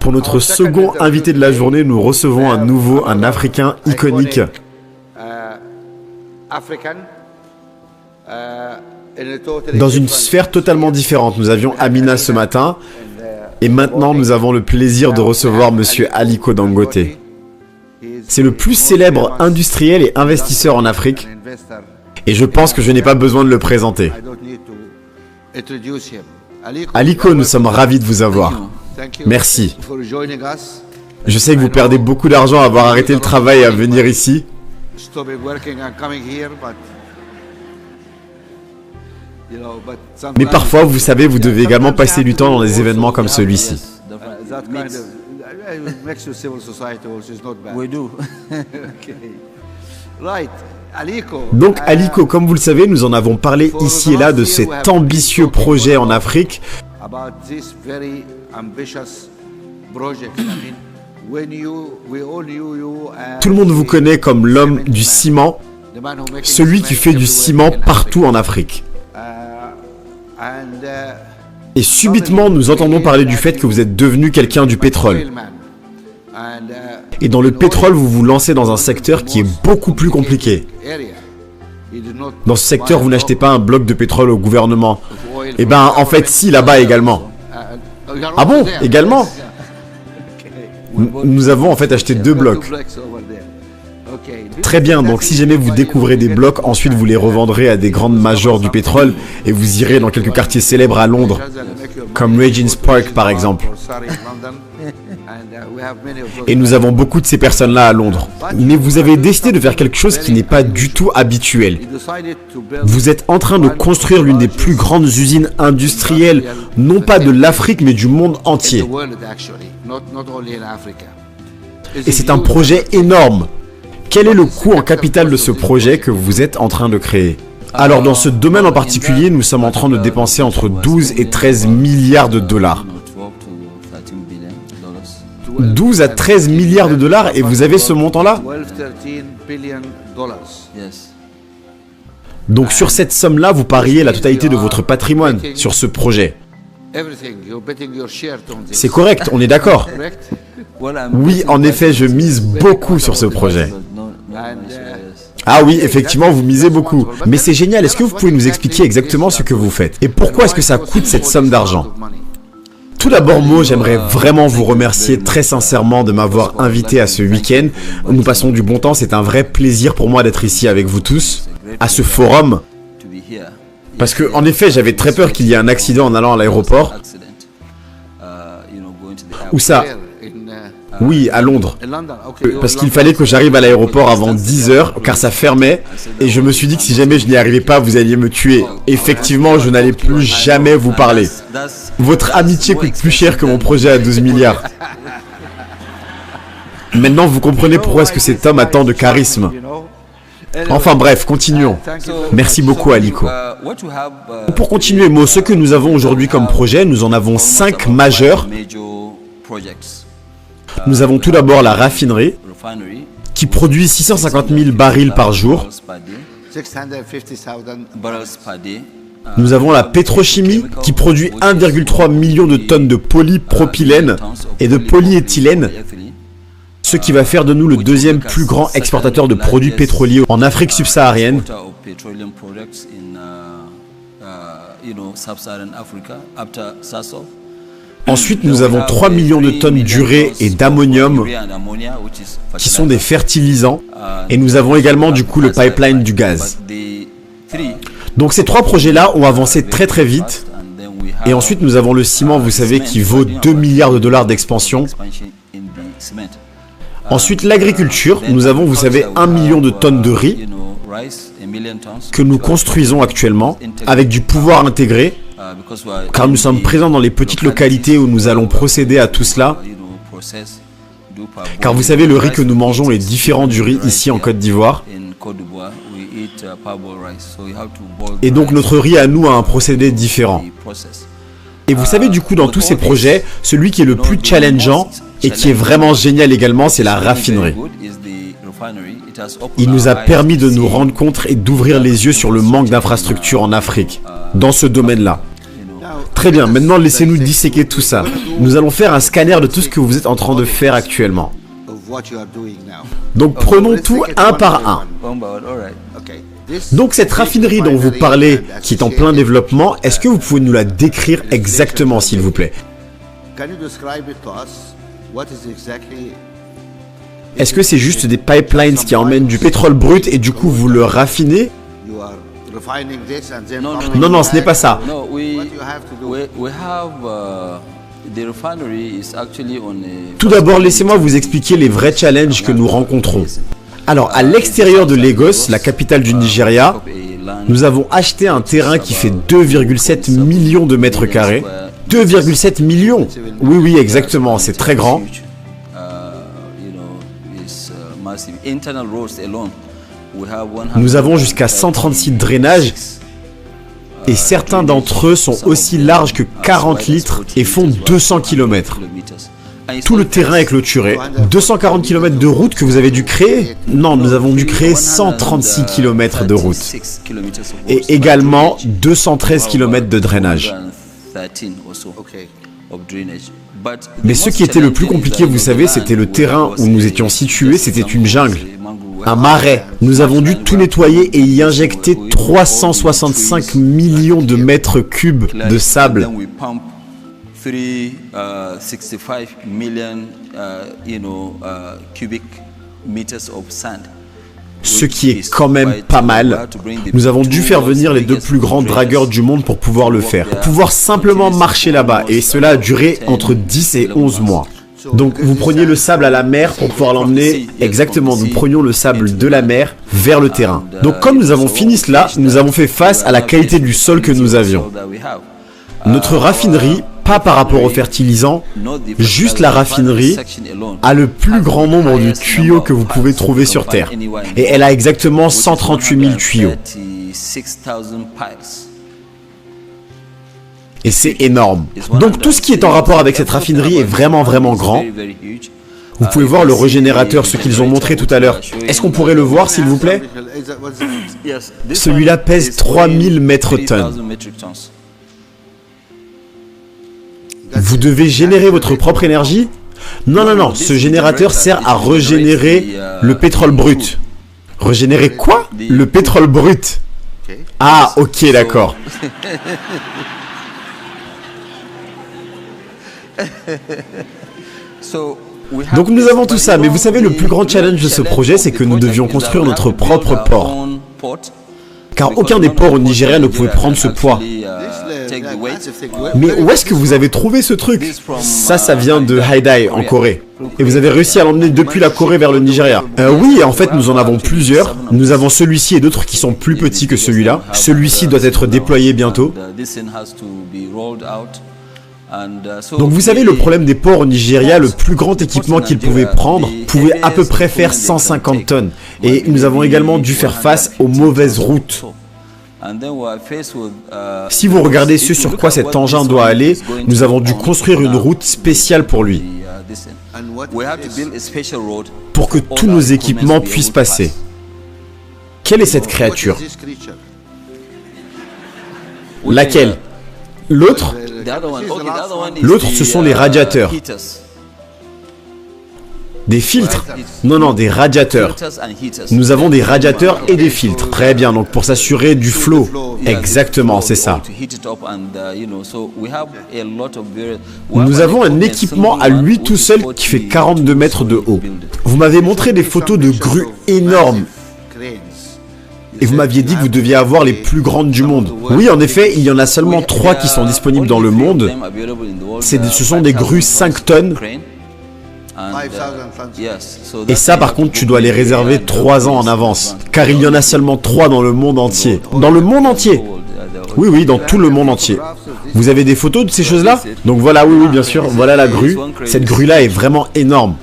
Pour notre second invité de la journée, nous recevons à nouveau un Africain iconique. Dans une sphère totalement différente, nous avions Amina ce matin, et maintenant nous avons le plaisir de recevoir Monsieur Aliko Dangote. C'est le plus célèbre industriel et investisseur en Afrique, et je pense que je n'ai pas besoin de le présenter. Aliko, nous sommes ravis de vous avoir. Merci. Je sais que vous perdez beaucoup d'argent à avoir arrêté le travail et à venir ici. Mais parfois, vous savez, vous devez également passer du temps dans des événements comme celui-ci. Donc Aliko, comme vous le savez, nous en avons parlé ici et là de cet ambitieux projet en Afrique. Tout le monde vous connaît comme l'homme du ciment, celui qui fait du ciment partout en Afrique. Et subitement, nous entendons parler du fait que vous êtes devenu quelqu'un du pétrole. Et dans le pétrole, vous vous lancez dans un secteur qui est beaucoup plus compliqué. Dans ce secteur, vous n'achetez pas un bloc de pétrole au gouvernement. Eh bien, en fait, si, là-bas également. Ah bon, également? Nous avons en fait acheté 2 blocs. Très bien, donc si jamais vous découvrez des blocs, ensuite vous les revendrez à des grandes majors du pétrole et vous irez dans quelques quartiers célèbres à Londres, comme Regent's Park par exemple. Et nous avons beaucoup de ces personnes-là à Londres. Mais vous avez décidé de faire quelque chose qui n'est pas du tout habituel. Vous êtes en train de construire l'une des plus grandes usines industrielles, non pas de l'Afrique, mais du monde entier. Et c'est un projet énorme. Quel est le coût en capital de ce projet que vous êtes en train de créer? Alors dans ce domaine en particulier, nous sommes en train de dépenser entre 12 et 13 milliards de dollars. 12 à 13 milliards de dollars et vous avez ce montant-là? Donc sur cette somme-là, vous pariez la totalité de votre patrimoine sur ce projet. C'est correct, on est d'accord? Oui, en effet, je mise beaucoup sur ce projet. Ah oui, effectivement, vous misez beaucoup. Mais c'est génial, est-ce que vous pouvez nous expliquer exactement ce que vous faites? Et pourquoi est-ce que ça coûte cette somme d'argent? Tout d'abord, Mo, j'aimerais vraiment vous remercier très sincèrement de m'avoir invité à ce week-end. Nous passons du bon temps, c'est un vrai plaisir pour moi d'être ici avec vous tous, à ce forum. Parce que, en effet, j'avais très peur qu'il y ait un accident en allant à l'aéroport. Où ça? Oui, à Londres. Parce qu'il fallait que j'arrive à l'aéroport avant 10 h, car ça fermait. Et je me suis dit que si jamais je n'y arrivais pas, vous alliez me tuer. Effectivement, je n'allais plus jamais vous parler. Votre amitié coûte plus cher que mon projet à 12 milliards. Maintenant, vous comprenez pourquoi est-ce que cet homme a tant de charisme. Enfin bref, continuons. Merci beaucoup, Aliko. Pour continuer, Mo, ce que nous avons aujourd'hui comme projet, nous en avons 5 majeurs. Nous avons tout d'abord la raffinerie, qui produit 650 000 barils par jour. Nous avons la pétrochimie, qui produit 1,3 million de tonnes de polypropylène et de polyéthylène, ce qui va faire de nous le deuxième plus grand exportateur de produits pétroliers en Afrique subsaharienne. Ensuite, nous avons 3 millions de tonnes d'urée et d'ammonium qui sont des fertilisants. Et nous avons également du coup le pipeline du gaz. Donc ces 3 projets-là ont avancé très très vite. Et ensuite, nous avons le ciment, vous savez, qui vaut 2 milliards de dollars d'expansion. Ensuite, l'agriculture. Nous avons, vous savez, 1 million de tonnes de riz que nous construisons actuellement avec du pouvoir intégré. Car nous sommes présents dans les petites localités où nous allons procéder à tout cela. Car vous savez, le riz que nous mangeons est différent du riz ici en Côte d'Ivoire. Et donc notre riz à nous a un procédé différent. Et vous savez, du coup, dans tous ces projets, celui qui est le plus challengeant et qui est vraiment génial également, c'est la raffinerie. Il nous a permis de nous rendre compte et d'ouvrir les yeux sur le manque d'infrastructures en Afrique, dans ce domaine-là. Très bien, maintenant laissez-nous disséquer tout ça. Nous allons faire un scanner de tout ce que vous êtes en train de faire actuellement. Donc prenons tout un par un. Donc cette raffinerie dont vous parlez, qui est en plein développement, est-ce que vous pouvez nous la décrire exactement, s'il vous plaît? Est-ce que c'est juste des pipelines qui emmènent du pétrole brut et du coup vous le raffinez? Non, non, ce n'est pas ça. Tout d'abord, laissez-moi vous expliquer les vrais challenges que nous rencontrons. Alors, à l'extérieur de Lagos, la capitale du Nigeria, nous avons acheté un terrain qui fait 2,7 millions de mètres carrés. 2,7 millions! Oui, oui, exactement, c'est très grand. Nous avons jusqu'à 136 drainages et certains d'entre eux sont aussi larges que 40 litres et font 200 km. Tout le terrain est clôturé. 240 km de route que vous avez dû créer? Non, nous avons dû créer 136 km de route. Et également 213 km de drainage. Mais ce qui était le plus compliqué, vous savez, c'était le terrain où nous étions situés, c'était une jungle. Un marais. Nous avons dû tout nettoyer et y injecter 365 millions de mètres cubes de sable. Ce qui est quand même pas mal. Nous avons dû faire venir les 2 plus grands dragueurs du monde pour pouvoir le faire. Pour pouvoir simplement marcher là-bas. Et cela a duré entre 10 et 11 mois. Donc vous preniez le sable à la mer pour pouvoir l'emmener, exactement, nous prenions le sable de la mer vers le terrain. Donc comme nous avons fini cela, nous avons fait face à la qualité du sol que nous avions. Notre raffinerie, pas par rapport aux fertilisants, juste la raffinerie a le plus grand nombre de tuyaux que vous pouvez trouver sur Terre. Et elle a exactement 138 000 tuyaux. Et c'est énorme. Donc tout ce qui est en rapport avec cette raffinerie est vraiment grand. Vous pouvez voir le régénérateur, ce qu'ils ont montré tout à l'heure. Est-ce qu'on pourrait le voir, s'il vous plaît? Celui-là pèse 3000 mètres-tonnes. Vous devez générer votre propre énergie? Non, non, non, ce générateur sert à régénérer le pétrole brut. Régénérer quoi? Le pétrole brut. Ah, ok, d'accord. Donc nous avons tout ça, mais vous savez, le plus grand challenge de ce projet, c'est que nous devions construire notre propre port. Car aucun des ports au Nigeria ne pouvait prendre ce poids. Mais où est-ce que vous avez trouvé ce truc? Ça vient de Haidai, en Corée. Et vous avez réussi à l'emmener depuis la Corée vers le Nigeria? Oui, en fait, nous en avons plusieurs. Nous avons celui-ci et d'autres qui sont plus petits que celui-là. Celui-ci doit être déployé bientôt. Donc vous savez, le problème des ports au Nigeria, le plus grand équipement qu'ils pouvaient prendre pouvait à peu près faire 150 tonnes. Et nous avons également dû faire face aux mauvaises routes. Si vous regardez ce sur quoi cet engin doit aller, nous avons dû construire une route spéciale pour lui. Pour que tous nos équipements puissent passer. Quelle est cette créature? Laquelle? L'autre? L'autre, ce sont les radiateurs. Des filtres? Non, non, des radiateurs. Nous avons des radiateurs et des filtres. Très bien, donc pour s'assurer du flot. Exactement, c'est ça. Nous avons un équipement à lui tout seul qui fait 42 mètres de haut. Vous m'avez montré des photos de grues énormes. Et vous m'aviez dit que vous deviez avoir les plus grandes du monde. Oui, en effet, il y en a seulement 3 qui sont disponibles dans le monde. Ce sont des grues 5 tonnes. Et ça, par contre, tu dois les réserver 3 ans en avance. Car il y en a seulement 3 dans le monde entier. Dans le monde entier? Oui, oui, dans tout le monde entier. Vous avez des photos de ces choses-là? Donc voilà, oui, oui, bien sûr, voilà la grue. Cette grue-là est vraiment énorme.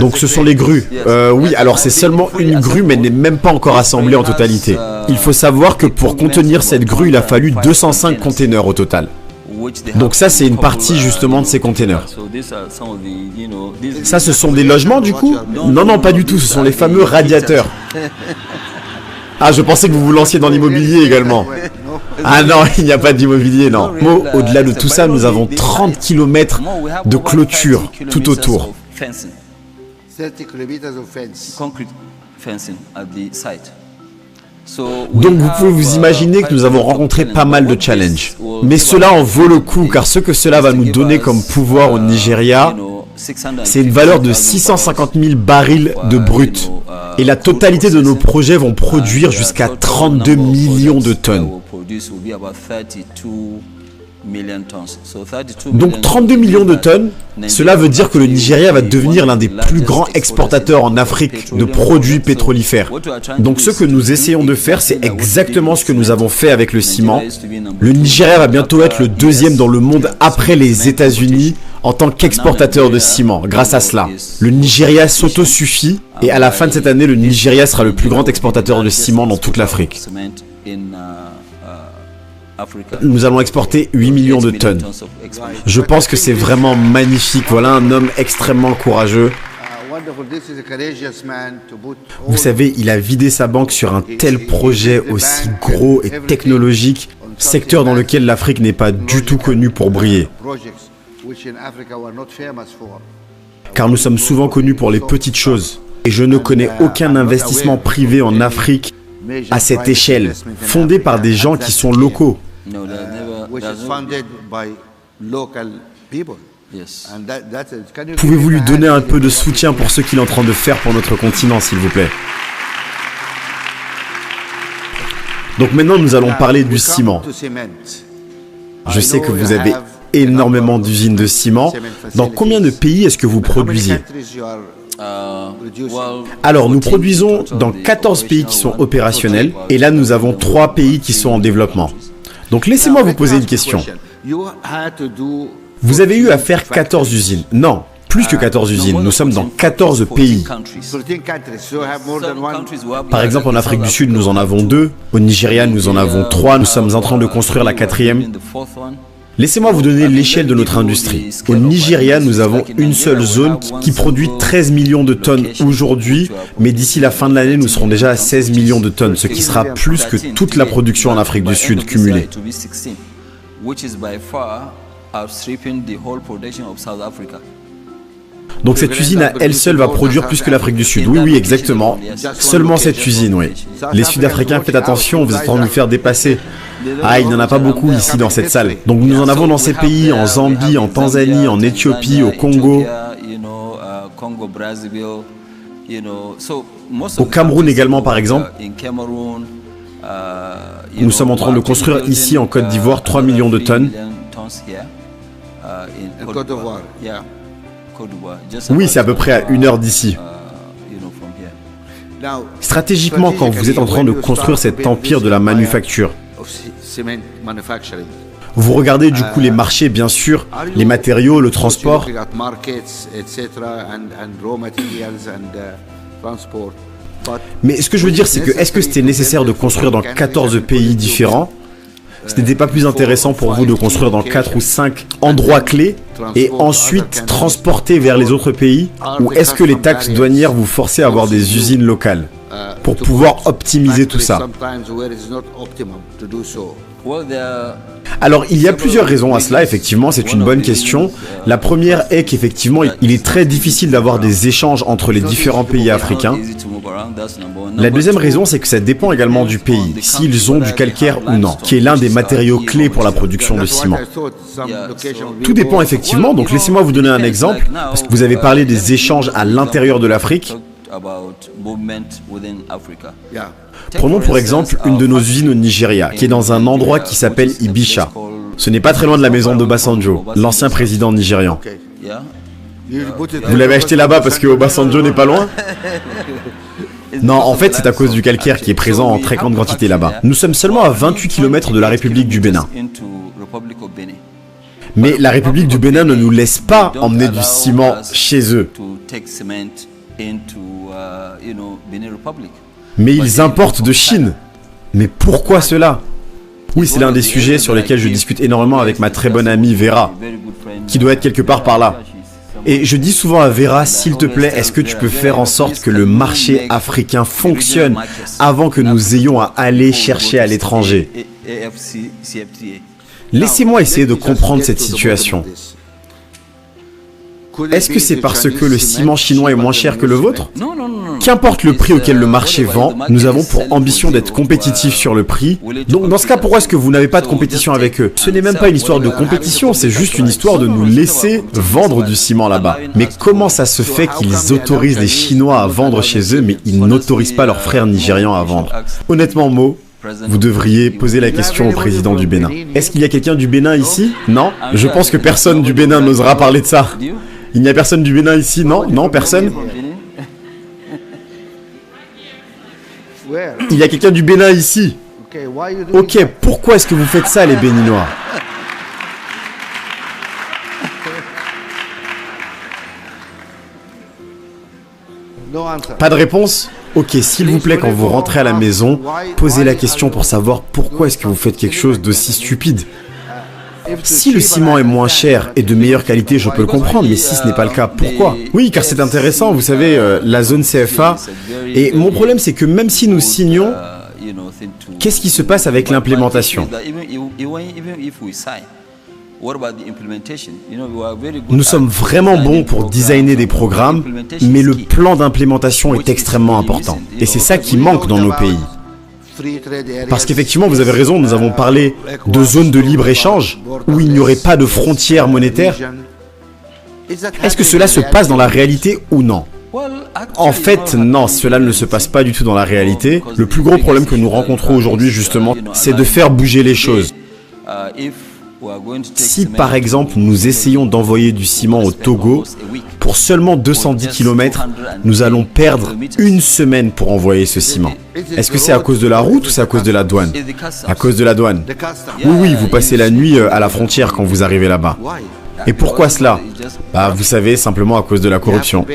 Donc ce sont les grues. Oui, alors c'est seulement une grue, mais elle n'est même pas encore assemblée en totalité. Il faut savoir que pour contenir cette grue, il a fallu 205 containers au total. Donc ça, c'est une partie justement de ces containers. Ça, ce sont des logements du coup? Non, non, pas du tout, ce sont les fameux radiateurs. Ah, je pensais que vous vous lanciez dans l'immobilier également. Ah non, il n'y a pas d'immobilier, non. Au-delà de tout ça, nous avons 30 km de clôture tout autour. 30 kilometers of fence. Concrete fencing at the site. Donc vous pouvez vous imaginer que nous avons rencontré pas mal de challenges. Mais cela en vaut le coup, car ce que cela va nous donner comme pouvoir au Nigeria, c'est une valeur de 650 000 barils de brut. Et la totalité de nos projets vont produire jusqu'à 32 millions de tonnes. Donc 32 millions de tonnes, cela veut dire que le Nigeria va devenir l'un des plus grands exportateurs en Afrique de produits pétrolifères. Donc ce que nous essayons de faire, c'est exactement ce que nous avons fait avec le ciment. Le Nigeria va bientôt être le deuxième dans le monde après les États-Unis en tant qu'exportateur de ciment. Grâce à cela, le Nigeria s'autosuffit et à la fin de cette année, le Nigeria sera le plus grand exportateur de ciment dans toute l'Afrique. Nous allons exporter 8 millions de tonnes. Je pense que c'est vraiment magnifique. Voilà un homme extrêmement courageux. Vous savez, il a vidé sa banque sur un tel projet aussi gros et technologique, secteur dans lequel l'Afrique n'est pas du tout connue pour briller. Car nous sommes souvent connus pour les petites choses. Et je ne connais aucun investissement privé en Afrique à cette échelle, fondé par des gens qui sont locaux. Pouvez-vous lui donner un peu de soutien pour ce qu'il est en train de faire pour notre continent, s'il vous plaît? Donc maintenant, nous allons parler du ciment. Je sais que vous avez énormément d'usines de ciment. Dans combien de pays est-ce que vous produisez? Alors, nous produisons dans 14 pays qui sont opérationnels, et là, nous avons 3 pays qui sont en développement. Donc, laissez-moi vous poser une question. Vous avez eu à faire 14 usines? Non, plus que 14 usines. Nous sommes dans 14 pays. Par exemple, en Afrique du Sud, nous en avons 2. Au Nigeria, nous en avons 3. Nous sommes en train de construire la 4e. Laissez-moi vous donner l'échelle de notre industrie. Au Nigeria, nous avons une seule zone qui produit 13 millions de tonnes aujourd'hui, mais d'ici la fin de l'année, nous serons déjà à 16 millions de tonnes, ce qui sera plus que toute la production en Afrique du Sud cumulée. Donc cette usine à elle seule va produire plus que l'Afrique du Sud. Oui, oui, exactement. Seulement cette usine, oui. Les Sud-Africains, faites attention, vous êtes en train de nous faire dépasser. Ah, il n'y en a pas beaucoup ici dans cette salle. Donc nous en avons dans ces pays, en Zambie, en Tanzanie, en Éthiopie, au Congo. Au Cameroun également, par exemple. Nous sommes en train de construire ici, en Côte d'Ivoire, 3 millions de tonnes. Oui, c'est à peu près à 1 heure d'ici. Stratégiquement, quand vous êtes en train de construire cet empire de la manufacture, vous regardez du coup les marchés, bien sûr, les matériaux, le transport. Mais ce que je veux dire, c'est que est-ce que c'était nécessaire de construire dans 14 pays différents? Ce n'était pas plus intéressant pour vous de construire dans 4 ou 5 endroits clés et ensuite transporter vers les autres pays? Ou est-ce que les taxes douanières vous forçaient à avoir des usines locales pour pouvoir optimiser tout ça? Alors, il y a plusieurs raisons à cela, effectivement, c'est une bonne question. La première est qu'effectivement, il est très difficile d'avoir des échanges entre les différents pays africains. La deuxième raison, c'est que ça dépend également du pays, s'ils ont du calcaire ou non, qui est l'un des matériaux clés pour la production de ciment. Tout dépend effectivement, donc laissez-moi vous donner un exemple, parce que vous avez parlé des échanges à l'intérieur de l'Afrique. Prenons pour exemple une de nos usines au Nigeria, qui est dans un endroit qui s'appelle Ibisha. Ce n'est pas très loin de la maison d'Obasanjo, l'ancien président nigérian. Vous l'avez acheté là-bas parce que Obasanjo n'est pas loin? Non, en fait, c'est à cause du calcaire qui est présent en très grande quantité là-bas. Nous sommes seulement à 28 km de la République du Bénin. Mais la République du Bénin ne nous laisse pas emmener du ciment chez eux. Mais ils importent de Chine. Mais pourquoi cela? Oui, c'est l'un des sujets sur lesquels je discute énormément avec ma très bonne amie Vera, qui doit être quelque part par là. Et je dis souvent à Vera, s'il te plaît, est-ce que tu peux faire en sorte que le marché africain fonctionne avant que nous ayons à aller chercher à l'étranger? AFCFTA. Laissez-moi essayer de comprendre cette situation. Est-ce que c'est parce que le ciment chinois est moins cher que le vôtre? Non. Qu'importe le prix auquel le marché vend, nous avons pour ambition d'être compétitifs sur le prix. Donc dans ce cas, pourquoi est-ce que vous n'avez pas de compétition avec eux? Ce n'est même pas une histoire de compétition, c'est juste une histoire de nous laisser vendre du ciment là-bas. Mais comment ça se fait qu'ils autorisent les Chinois à vendre chez eux, mais ils n'autorisent pas leurs frères nigérians à vendre? Honnêtement, Mo, vous devriez poser la question au président du Bénin. Est-ce qu'il y a quelqu'un du Bénin ici? Non? Je pense que personne du Bénin n'osera parler de ça. Il n'y a personne du Bénin ici? Non? Non, personne? Il y a quelqu'un du Bénin ici? Ok, pourquoi est-ce que vous faites ça, les Béninois? Pas de réponse? Ok, s'il vous plaît, quand vous rentrez à la maison, posez la question pour savoir pourquoi est-ce que vous faites quelque chose d'aussi stupide. Si le ciment est moins cher et de meilleure qualité, je peux le comprendre, mais si ce n'est pas le cas, pourquoi? Oui, car c'est intéressant, vous savez, la zone CFA, et mon problème c'est que même si nous signons, qu'est-ce qui se passe avec l'implémentation? Nous sommes vraiment bons pour designer des programmes, mais le plan d'implémentation est extrêmement important, et c'est ça qui manque dans nos pays. Parce qu'effectivement, vous avez raison, nous avons parlé de zones de libre-échange où il n'y aurait pas de frontières monétaires. Est-ce que cela se passe dans la réalité ou non? En fait, non, cela ne se passe pas du tout dans la réalité. Le plus gros problème que nous rencontrons aujourd'hui, justement, c'est de faire bouger les choses. Si par exemple nous essayons d'envoyer du ciment au Togo, pour seulement 210 km, nous allons perdre une semaine pour envoyer ce ciment. Est-ce que c'est à cause de la route ou c'est à cause de la douane? À cause de la douane. Oui, vous passez la nuit à la frontière quand vous arrivez là-bas. Et pourquoi cela? Bah, vous savez, simplement à cause de la corruption.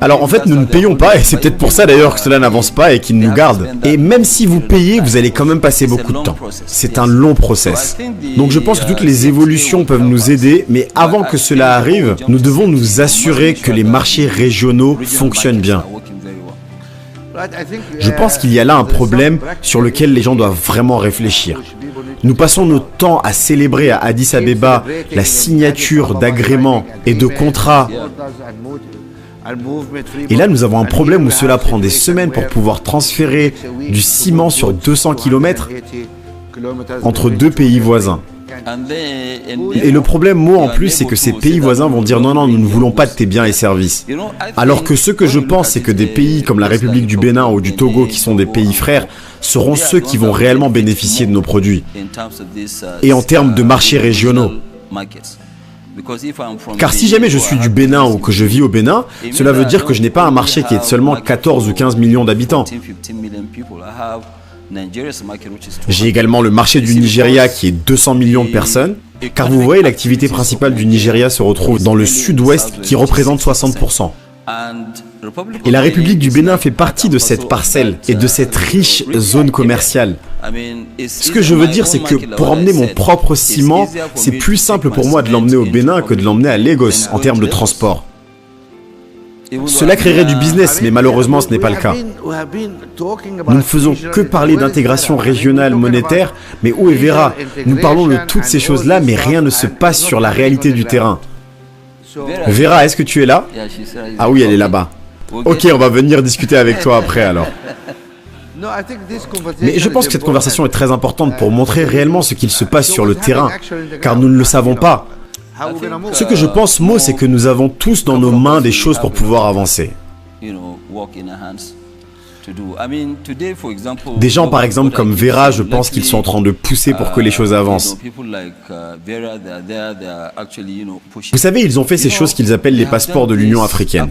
Alors en fait, nous ne payons pas, et c'est peut-être pour ça d'ailleurs que cela n'avance pas et qu'ils nous gardent. Et même si vous payez, vous allez quand même passer beaucoup de temps. C'est un long process. Donc je pense que toutes les évolutions peuvent nous aider, mais avant que cela arrive, nous devons nous assurer que les marchés régionaux fonctionnent bien. Je pense qu'il y a là un problème sur lequel les gens doivent vraiment réfléchir. Nous passons notre temps à célébrer à Addis Abeba la signature d'agréments et de contrats. Et là, nous avons un problème où cela prend des semaines pour pouvoir transférer du ciment sur 200 km entre deux pays voisins. Et le problème, moi, en plus, c'est que ces pays voisins vont dire non, nous ne voulons pas de tes biens et services. Alors que ce que je pense, c'est que des pays comme la République du Bénin ou du Togo, qui sont des pays frères, seront ceux qui vont réellement bénéficier de nos produits. Et en termes de marchés régionaux. Car si jamais je suis du Bénin ou que je vis au Bénin, cela veut dire que je n'ai pas un marché qui est de seulement 14 ou 15 millions d'habitants. J'ai également le marché du Nigeria qui est 200 millions de personnes, car vous voyez, l'activité principale du Nigeria se retrouve dans le sud-ouest qui représente 60%. Et la République du Bénin fait partie de cette parcelle et de cette riche zone commerciale. Ce que je veux dire, c'est que pour emmener mon propre ciment, c'est plus simple pour moi de l'emmener au Bénin que de l'emmener à Lagos en termes de transport. Cela créerait du business, mais malheureusement ce n'est pas le cas. Nous ne faisons que parler d'intégration régionale monétaire, mais où est Vera? Nous parlons de toutes ces choses-là, mais rien ne se passe sur la réalité du terrain. Vera, est-ce que tu es là? Ah oui, elle est là-bas. Ok, on va venir discuter avec toi après alors. Mais je pense que cette conversation est très importante pour montrer réellement ce qu'il se passe sur le terrain, car nous ne le savons pas. Ce que je pense, Mo, c'est que nous avons tous dans nos mains des choses pour pouvoir avancer. Des gens, par exemple, comme Vera, je pense qu'ils sont en train de pousser pour que les choses avancent. Vous savez, ils ont fait ces choses qu'ils appellent les passeports de l'Union africaine.